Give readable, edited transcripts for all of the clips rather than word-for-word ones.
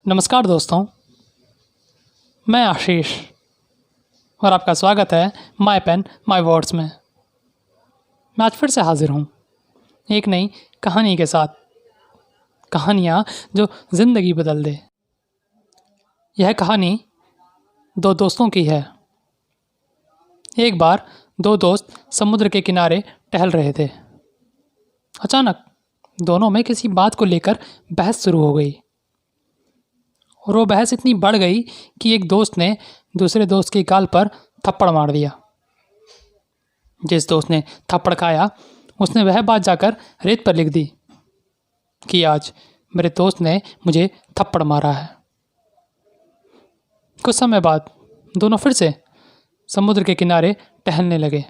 नमस्कार दोस्तों, मैं आशीष और आपका स्वागत है माय पेन माय वर्ड्स में। मैं आज फिर से हाजिर हूँ एक नई कहानी के साथ। कहानियाँ जो ज़िंदगी बदल दे। यह कहानी दो दोस्तों की है। एक बार दो दोस्त समुद्र के किनारे टहल रहे थे। अचानक दोनों में किसी बात को लेकर बहस शुरू हो गई और वो बहस इतनी बढ़ गई कि एक दोस्त ने दूसरे दोस्त के गाल पर थप्पड़ मार दिया। जिस दोस्त ने थप्पड़ खाया उसने वह बात जाकर रेत पर लिख दी कि आज मेरे दोस्त ने मुझे थप्पड़ मारा है। कुछ समय बाद दोनों फिर से समुद्र के किनारे टहलने लगे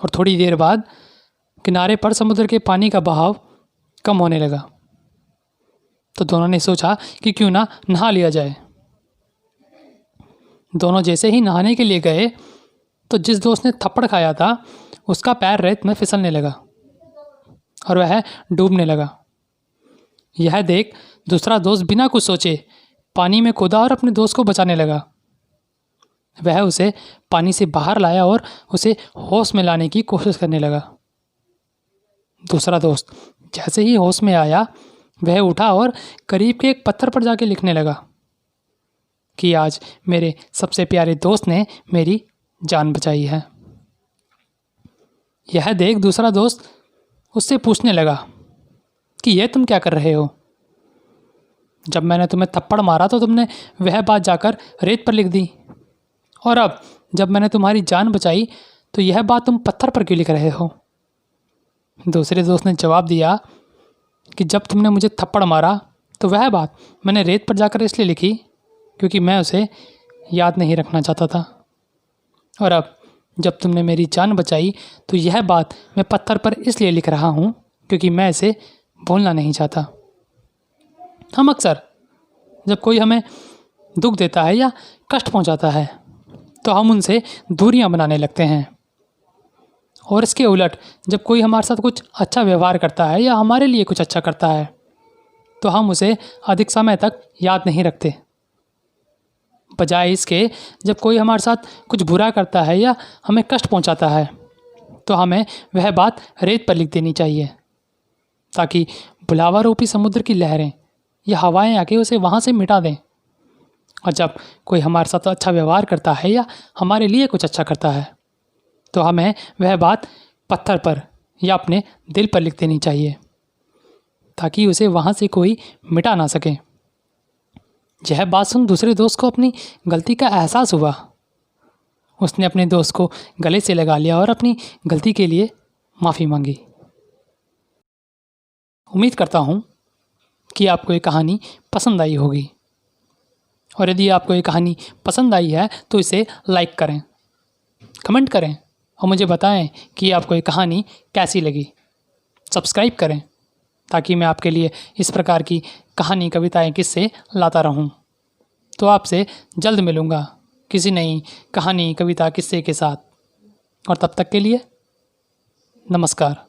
और थोड़ी देर बाद किनारे पर समुद्र के पानी का बहाव कम होने लगा। तो दोनों ने सोचा कि क्यों ना नहा लिया जाए। दोनों जैसे ही नहाने के लिए गए तो जिस दोस्त ने थप्पड़ खाया था उसका पैर रेत में फिसलने लगा और वह डूबने लगा। यह देख दूसरा दोस्त बिना कुछ सोचे पानी में कूदा और अपने दोस्त को बचाने लगा। वह उसे पानी से बाहर लाया और उसे होश में लाने की कोशिश करने लगा। दूसरा दोस्त जैसे ही होश में आया वह उठा और करीब के एक पत्थर पर जाके लिखने लगा कि आज मेरे सबसे प्यारे दोस्त ने मेरी जान बचाई है। यह देख दूसरा दोस्त उससे पूछने लगा कि यह तुम क्या कर रहे हो? जब मैंने तुम्हें थप्पड़ मारा तो तुमने वह बात जाकर रेत पर लिख दी और अब जब मैंने तुम्हारी जान बचाई तो यह बात तुम पत्थर पर क्यों लिख रहे हो? दूसरे दोस्त ने जवाब दिया कि जब तुमने मुझे थप्पड़ मारा तो वह बात मैंने रेत पर जाकर इसलिए लिखी क्योंकि मैं उसे याद नहीं रखना चाहता था, और अब जब तुमने मेरी जान बचाई तो यह बात मैं पत्थर पर इसलिए लिख रहा हूँ क्योंकि मैं इसे भूलना नहीं चाहता। हम अक्सर जब कोई हमें दुख देता है या कष्ट पहुँचाता है तो हम उनसे दूरियाँ बनाने लगते हैं, और इसके उलट जब कोई हमारे साथ कुछ अच्छा व्यवहार करता है या हमारे लिए कुछ अच्छा करता है तो हम उसे अधिक समय तक याद नहीं रखते। बजाय इसके जब कोई हमारे साथ कुछ बुरा करता है या हमें कष्ट पहुंचाता है तो हमें वह बात रेत पर लिख देनी चाहिए ताकि बुलावा रूपी समुद्र की लहरें या हवाएं आके उसे वहाँ से मिटा दें। और जब कोई हमारे साथ अच्छा व्यवहार करता है या हमारे लिए कुछ अच्छा करता है तो हमें वह बात पत्थर पर या अपने दिल पर लिख देनी चाहिए ताकि उसे वहाँ से कोई मिटा ना सके। यह बात सुन दूसरे दोस्त को अपनी गलती का एहसास हुआ। उसने अपने दोस्त को गले से लगा लिया और अपनी गलती के लिए माफ़ी मांगी। उम्मीद करता हूँ कि आपको ये कहानी पसंद आई होगी, और यदि आपको ये कहानी पसंद आई है तो इसे लाइक करें, कमेंट करें और मुझे बताएं कि आपको ये कहानी कैसी लगी। सब्सक्राइब करें ताकि मैं आपके लिए इस प्रकार की कहानी, कविताएं, किस्से लाता रहूं। तो आपसे जल्द मिलूँगा किसी नई कहानी, कविता, किस्से के साथ, और तब तक के लिए नमस्कार।